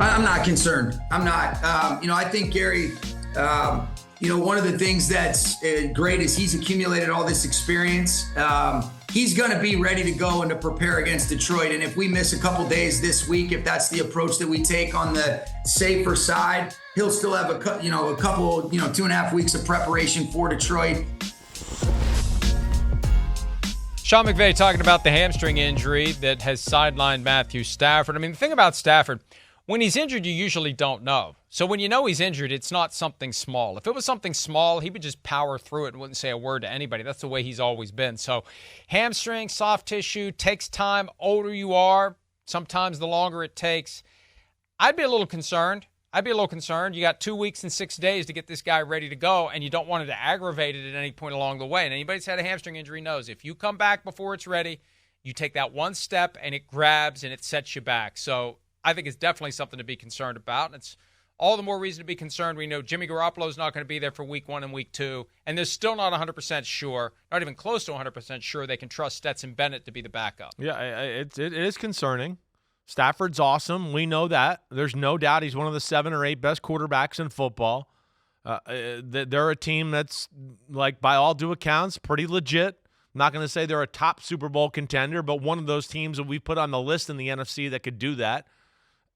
I'm not concerned. I'm not. I think Gary, one of the things that's great is he's accumulated all this experience. He's going to be ready to go and to prepare against Detroit. And if we miss a couple days this week, if that's the approach that we take on the safer side, he'll still have a couple, 2.5 weeks of preparation for Detroit. Sean McVay talking about the hamstring injury that has sidelined Matthew Stafford. I mean, the thing about Stafford, when he's injured, you usually don't know. So when you know he's injured, it's not something small. If it was something small, he would just power through it and wouldn't say a word to anybody. That's the way he's always been. So hamstring, soft tissue, takes time. Older you are, sometimes the longer it takes. I'd be a little concerned. You got 2 weeks and 6 days to get this guy ready to go, and you don't want it to aggravate it at any point along the way. And anybody that's had a hamstring injury knows if you come back before it's ready, you take that one step and it grabs and it sets you back. So I think it's definitely something to be concerned about. And it's all the more reason to be concerned. We know Jimmy Garoppolo's not going to be there for week 1 and week 2, and they're still not 100% sure, not even close to 100% sure they can trust Stetson Bennett to be the backup. Yeah, it is concerning. Stafford's awesome. We know that. There's no doubt he's one of the 7 or 8 best quarterbacks in football. They're a team that's, like, by all due accounts, pretty legit. I'm not going to say they're a top Super Bowl contender, but one of those teams that we put on the list in the NFC that could do that.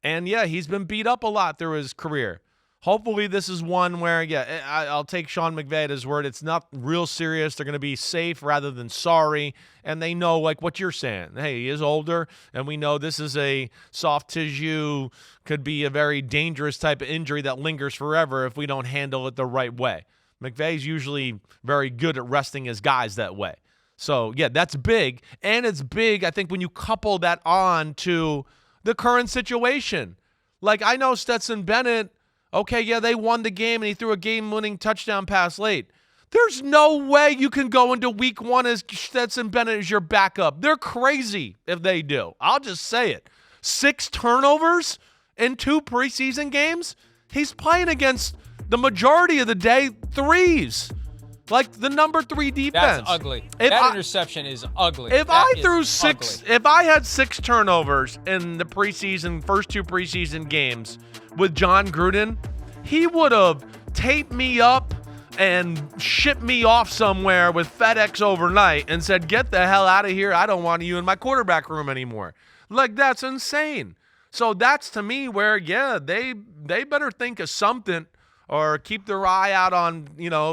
And, yeah, he's been beat up a lot through his career. Hopefully this is one where, I'll take Sean McVay at his word. It's not real serious. They're going to be safe rather than sorry. And they know, like what you're saying. Hey, he is older, and we know this is a soft tissue, could be a very dangerous type of injury that lingers forever if we don't handle it the right way. McVay's usually very good at resting his guys that way. So, yeah, that's big. And it's big, I think, when you couple that on to the current situation. Like, I know Stetson Bennett, okay, yeah, they won the game, and he threw a game-winning touchdown pass late. There's no way you can go into week 1 as Stetson Bennett as your backup. They're crazy if they do. I'll just say it. 6 turnovers in 2 preseason games? He's playing against the majority of the day 3s. Like the number 3 defense. That's ugly. That interception is ugly. If I had 6 turnovers in the preseason, first 2 preseason games with John Gruden, he would have taped me up and shipped me off somewhere with FedEx overnight and said, get the hell out of here. I don't want you in my quarterback room anymore. Like, that's insane. So that's, to me, where, they better think of something or keep their eye out on,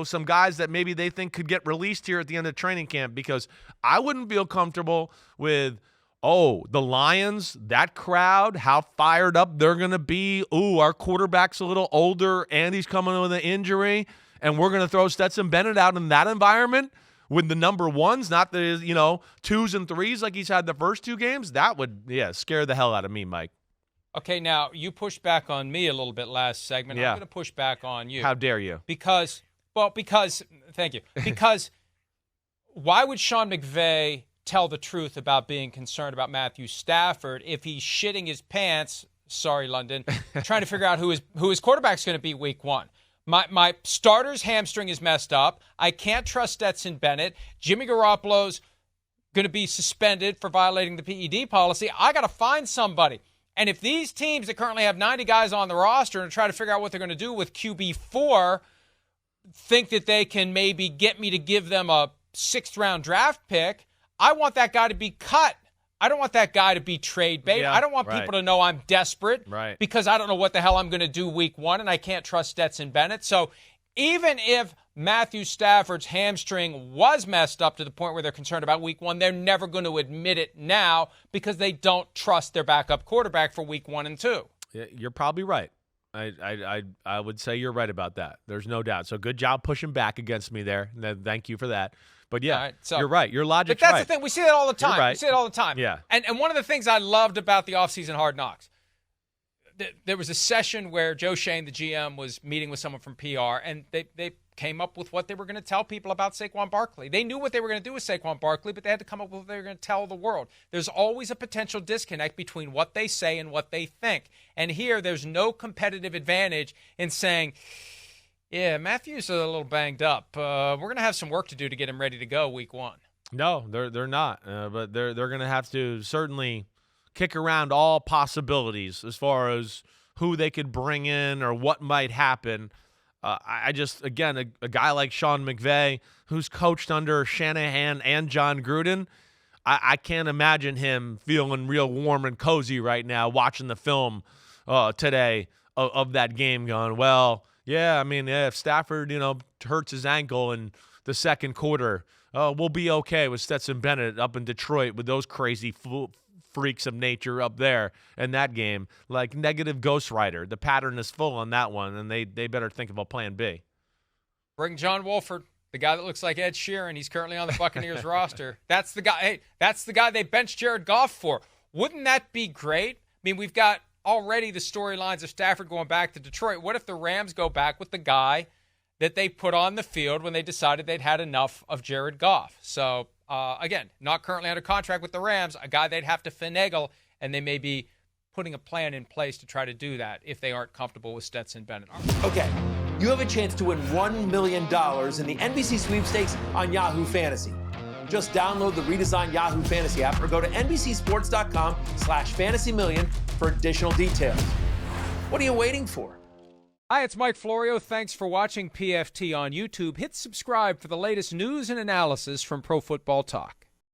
some guys that maybe they think could get released here at the end of training camp, because I wouldn't feel comfortable with, the Lions, that crowd, how fired up they're going to be. Our quarterback's a little older and he's coming with an injury, and we're going to throw Stetson Bennett out in that environment with the number 1s, not the, 2s and 3s like he's had the first 2 games. That would, scare the hell out of me, Mike. Okay, now, you pushed back on me a little bit last segment. Yeah. I'm going to push back on you. How dare you? Because, thank you. Because why would Sean McVay tell the truth about being concerned about Matthew Stafford if he's shitting his pants, sorry, London, trying to figure out who his quarterback's going to be week 1? My starter's hamstring is messed up. I can't trust Stetson Bennett. Jimmy Garoppolo's going to be suspended for violating the PED policy. I got to find somebody. And if these teams that currently have 90 guys on the roster and try to figure out what they're going to do with QB4 think that they can maybe get me to give them a 6th-round draft pick, I want that guy to be cut. I don't want that guy to be trade bait. I don't want people to know I'm desperate because I don't know what the hell I'm going to do week 1, and I can't trust Stetson Bennett. So even if Matthew Stafford's hamstring was messed up to the point where they're concerned about week 1, they're never going to admit it now because they don't trust their backup quarterback for week 1 and 2. Yeah, you're probably right. I would say you're right about that. There's no doubt. So good job pushing back against me there. Thank you for that. But you're right. Your logic's right. But that's the thing. We see that all the time. You're right. We see it all the time. Yeah. And one of the things I loved about the offseason Hard Knocks, there was a session where Joe Shane, the GM, was meeting with someone from PR, and they came up with what they were going to tell people about Saquon Barkley. They knew what they were going to do with Saquon Barkley, but they had to come up with what they were going to tell the world. There's always a potential disconnect between what they say and what they think. And here, there's no competitive advantage in saying, yeah, Matthew's a little banged up. We're going to have some work to do to get him ready to go week 1. No, they're not. But they're going to have to certainly kick around all possibilities as far as who they could bring in or what might happen. I just, again, a guy like Sean McVay, who's coached under Shanahan and John Gruden, I can't imagine him feeling real warm and cozy right now watching the film today of that game going, well, yeah, I mean, if Stafford, hurts his ankle in the second quarter, we'll be okay with Stetson Bennett up in Detroit with those crazy freaks of nature up there in that game. Like negative ghostwriter. The pattern is full on that one, and they better think of a plan B. Bring John Wolford, the guy that looks like Ed Sheeran. He's currently on the Buccaneers roster. That's the guy. Hey, that's the guy they benched Jared Goff for. Wouldn't that be great? I mean, we've got already the storylines of Stafford going back to Detroit. What if the Rams go back with the guy that they put on the field when they decided they'd had enough of Jared Goff? So, again, not currently under contract with the Rams, a guy they'd have to finagle, and they may be putting a plan in place to try to do that if they aren't comfortable with Stetson Bennett. Okay, you have a chance to win $1 million in the NBC sweepstakes on Yahoo Fantasy. Just download the redesigned Yahoo Fantasy app or go to NBCSports.com/fantasymillion for additional details. What are you waiting for? Hi, it's Mike Florio. Thanks for watching PFT on YouTube. Hit subscribe for the latest news and analysis from Pro Football Talk.